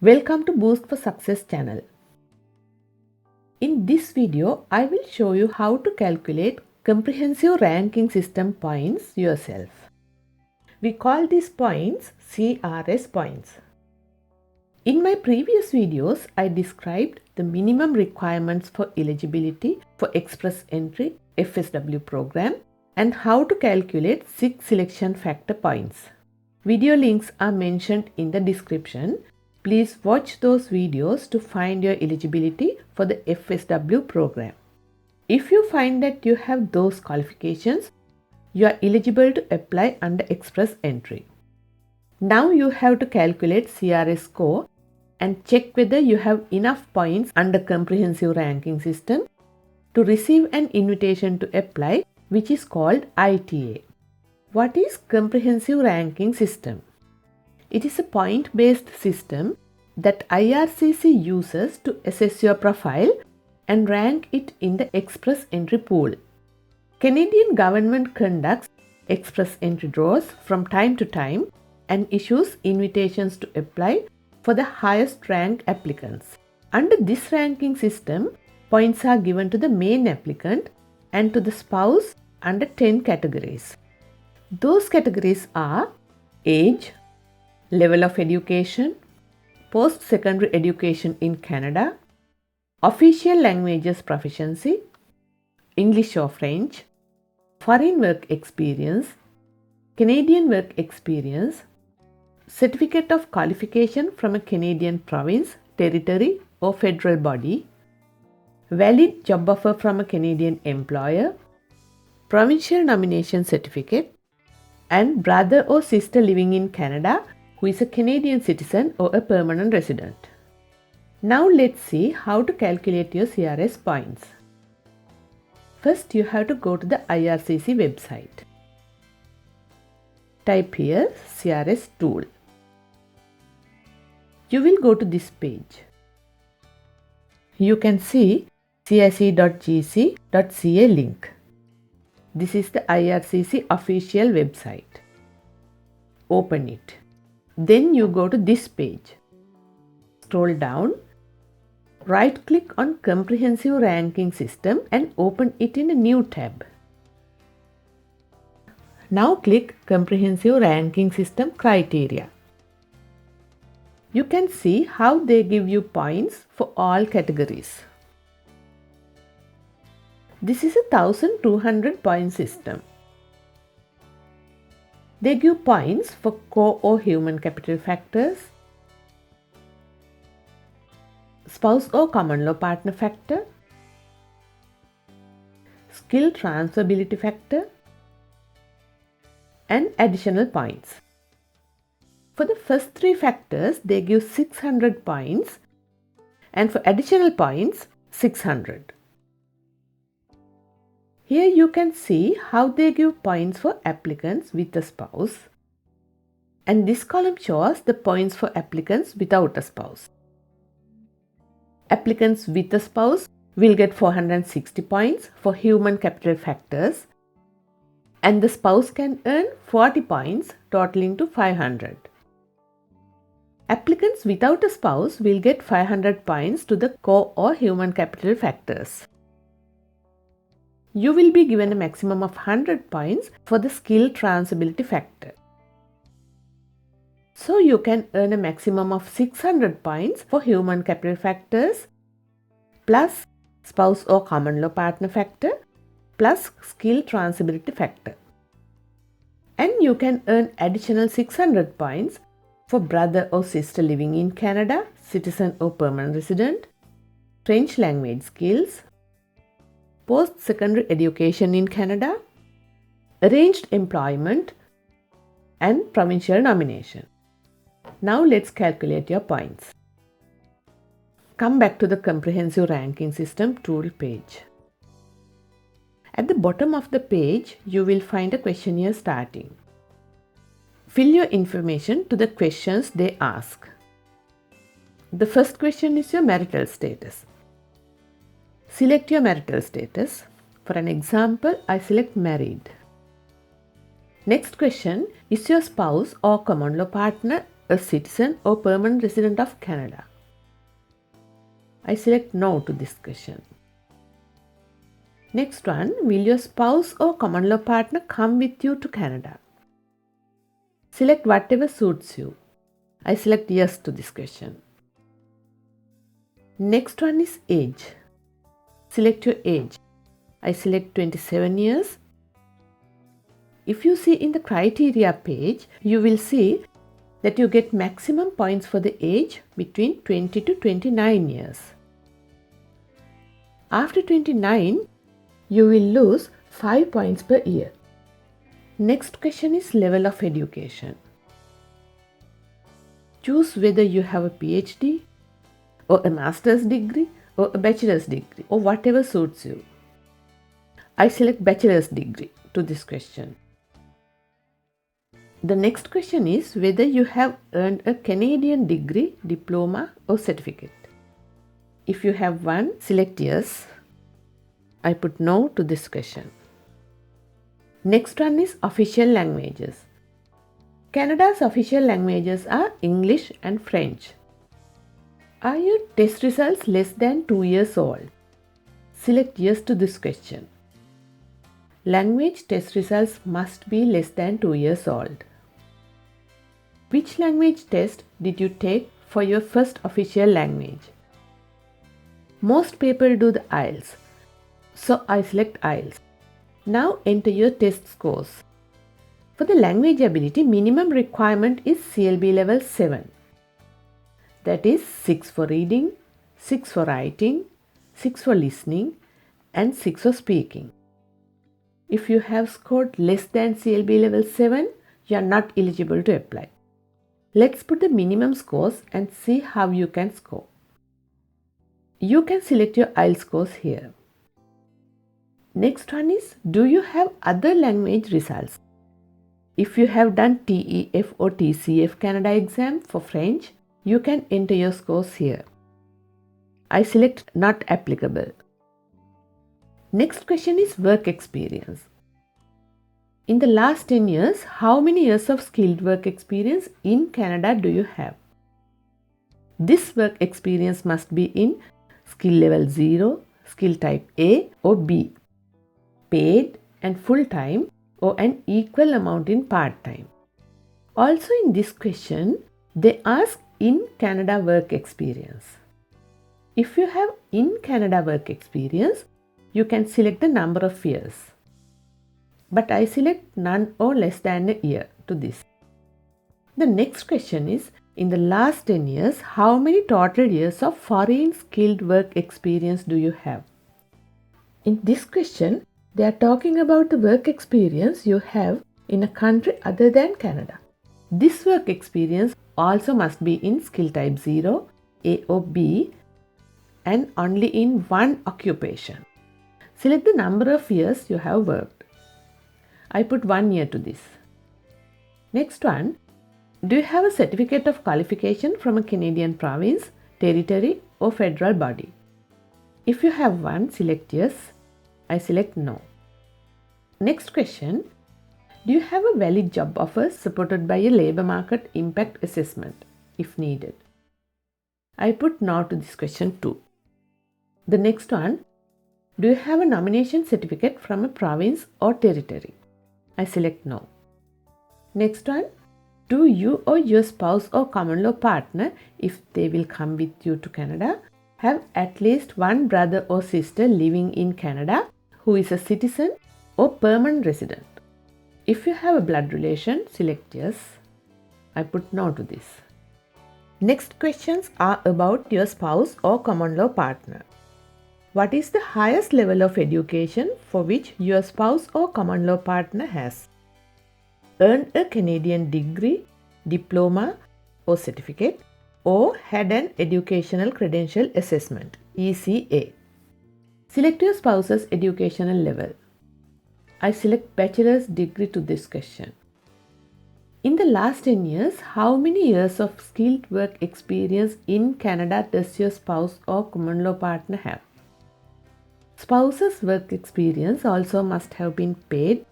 Welcome to Boost for Success channel. In this video, I will show you how to calculate comprehensive ranking system points yourself. We call these points CRS points. In my previous videos, I described the minimum requirements for eligibility for Express Entry FSW program and how to calculate 6 selection factor points. Video links are mentioned in the description. Please watch those videos to find your eligibility for the FSW program. If you find that you have those qualifications, you are eligible to apply under Express Entry. Now you have to calculate CRS score and check whether you have enough points under comprehensive ranking system to receive an invitation to apply, which is called ITA. What is comprehensive ranking system? It is a point-based system that IRCC uses to assess your profile and rank it in the Express Entry pool. Canadian government conducts Express Entry draws from time to time and issues invitations to apply for the highest rank applicants. Under this ranking system, points are given to the main applicant and to the spouse under 10 categories. Those categories are age, level of education, post-secondary education in Canada, official languages proficiency, English or French, foreign work experience, Canadian work experience, certificate of qualification from a Canadian province, territory or federal body, valid job offer from a Canadian employer, provincial nomination certificate, and brother or sister living in Canada who is a Canadian citizen or a permanent resident. Now let's see how to calculate your CRS points. First, you have to go to the IRCC website. Type here CRS tool. You will go to this page. You can see cic.gc.ca link. This is the IRCC official website. Open it. Then you go to this page. Scroll down. Right click on Comprehensive Ranking System and open it in a new tab. Now click Comprehensive Ranking System Criteria. You can see how they give you points for all categories. This is a 1200 point system. They give points for core or human capital factors, spouse or common law partner factor, skill transferability factor, and additional points. For the first 3 factors, they give 600 points, and for additional points, 600. Here you can see how they give points for applicants with a spouse, and this column shows the points for applicants without a spouse. Applicants with a spouse will get 460 points for human capital factors, and the spouse can earn 40 points totaling to 500. Applicants without a spouse will get 500 points to the core or human capital factors. You will be given a maximum of 100 points for the skill transferability factor. So you can earn a maximum of 600 points for human capital factors plus spouse or common law partner factor plus skill transferability factor. And you can earn additional 600 points for brother or sister living in Canada, citizen or permanent resident, French language skills, post-secondary education in Canada, arranged employment, and provincial nomination. Now let's calculate your points. Come back to the Comprehensive Ranking System tool page. At the bottom of the page, you will find a questionnaire starting. Fill your information to the questions they ask. The first question is your marital status. Select your marital status. For an example, I select married. Next question is your spouse or common law partner a citizen or permanent resident of Canada? I select no to this question. Next one, will your spouse or common law partner come with you to Canada? Select whatever suits you. I select yes to this question. Next one is age. Select your age. I select 27 years. If you see in the criteria page, you will see that you get maximum points for the age between 20 to 29 years. After 29, you will lose 5 points per year. Next question is level of education. Choose whether you have a PhD or a master's degree or a bachelor's degree or whatever suits you. I select bachelor's degree to this question. The next question is whether you have earned a Canadian degree, diploma or certificate. If you have one, select yes. I put no to this question. Next one is official languages. Canada's official languages are English and French. Are your test results less than 2 years old? Select yes to this question. Language test results must be less than 2 years old. Which language test did you take for your first official language? Most people do the IELTS, so I select IELTS. Now enter your test scores. For the language ability, minimum requirement is CLB level 7. That is 6 for reading, 6 for writing, 6 for listening, and 6 for speaking. If you have scored less than CLB level 7, you are not eligible to apply. Let's put the minimum scores and see how you can score. You can select your IELTS scores here. Next one is, do you have other language results? If you have done TEF or TCF Canada exam for French, you can enter your scores here. I select not applicable. Next question is work experience. In the last 10 years, how many years of skilled work experience in Canada do you have? This work experience must be in skill level 0, skill type A or B, paid and full-time or an equal amount in part-time. Also in this question, they ask in Canada work experience. If you have in Canada work experience, you can select the number of years. But I select none or less than a year to this. The next question is, in the last 10 years, how many total years of foreign skilled work experience do you have? In this question, they are talking about the work experience you have in a country other than Canada. This work experience also must be in skill type 0, A or B, and only in one occupation. Select the number of years you have worked. I put 1 year to this. Next one, do you have a certificate of qualification from a Canadian province, territory or federal body? If you have one, select yes. I select no. Next question, do you have a valid job offer supported by a labour market impact assessment if needed? I put no to this question too. The next one, do you have a nomination certificate from a province or territory? I select no. Next one, do you or your spouse or common law partner, if they will come with you to Canada, have at least one brother or sister living in Canada who is a citizen or permanent resident? If you have a blood relation, select yes. I put no to this. Next questions are about your spouse or common law partner. What is the highest level of education for which your spouse or common law partner has? Earned a Canadian degree, diploma or certificate, or had an educational credential assessment, ECA. Select your spouse's educational level. I select bachelor's degree to this question. In the last 10 years, how many years of skilled work experience in Canada does your spouse or common law partner have? Spouse's work experience also must have been paid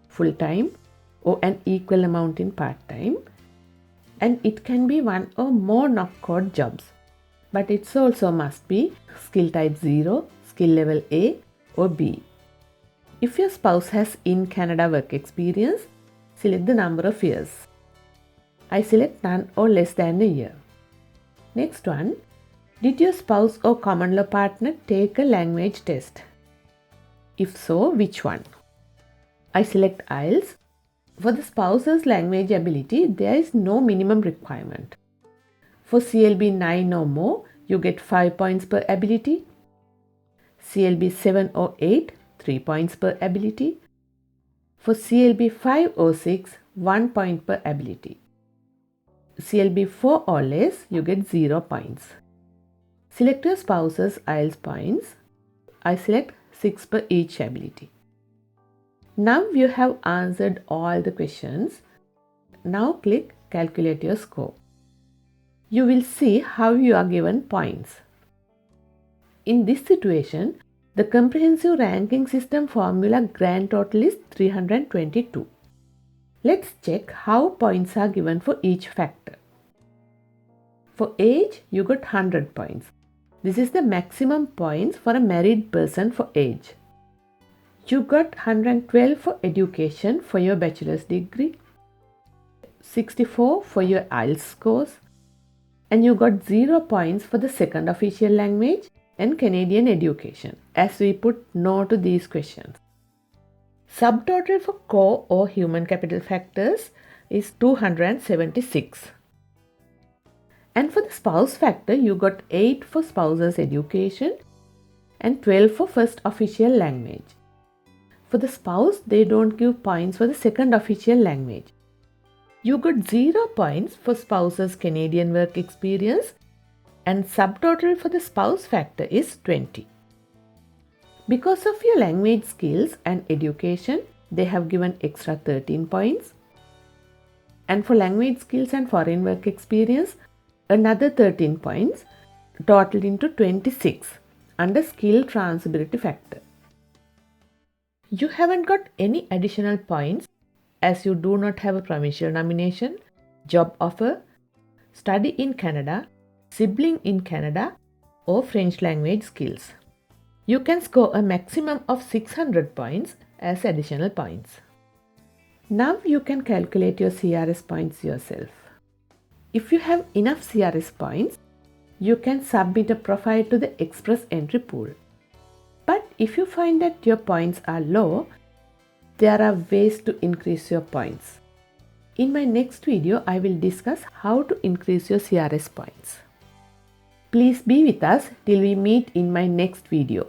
full-time or an equal amount in part-time. and it can be one or more no-code jobs. But it also must be skill type 0, skill level A or B. If your spouse has in Canada work experience, select the number of years. I select none or less than a year. Next one, did your spouse or common law partner take a language test? If so, which one? I select IELTS. For the spouse's language ability, there is no minimum requirement. For CLB 9 or more, you get 5 points per ability. CLB 7 or 8, 3 points per ability. For CLB 5 or 6, 1 point per ability. CLB 4 or less, you get 0 points. Select your spouse's IELTS points. I select 6 per each ability. Now you have answered all the questions. Now click Calculate your score. You will see how you are given points. In this situation, the comprehensive ranking system formula grand total is 322. Let's check how points are given for each factor. For age, you got 100 points. This is the maximum points for a married person for age. You got 112 for education for your bachelor's degree, 64 for your IELTS scores, and you got 0 points for the second official language and Canadian education, as we put no to these questions. Subtotal for core or human capital factors is 276. And for the spouse factor, you got 8 for spouse's education and 12 for first official language. For the spouse, they don't give points for the second official language. You got 0 points for spouse's Canadian work experience, and subtotal for the spouse factor is 20. Because of your language skills and education, they have given extra 13 points. And for language skills and foreign work experience, another 13 points, totaled into 26 under skill transferability factor. You haven't got any additional points as you do not have a provincial nomination, job offer, study in Canada, sibling in Canada, or French language skills. You can score a maximum of 600 points as additional points. Now you can calculate your CRS points yourself. If you have enough CRS points, you can submit a profile to the Express Entry Pool. But if you find that your points are low, there are ways to increase your points. In my next video, I will discuss how to increase your CRS points. Please be with us till we meet in my next video.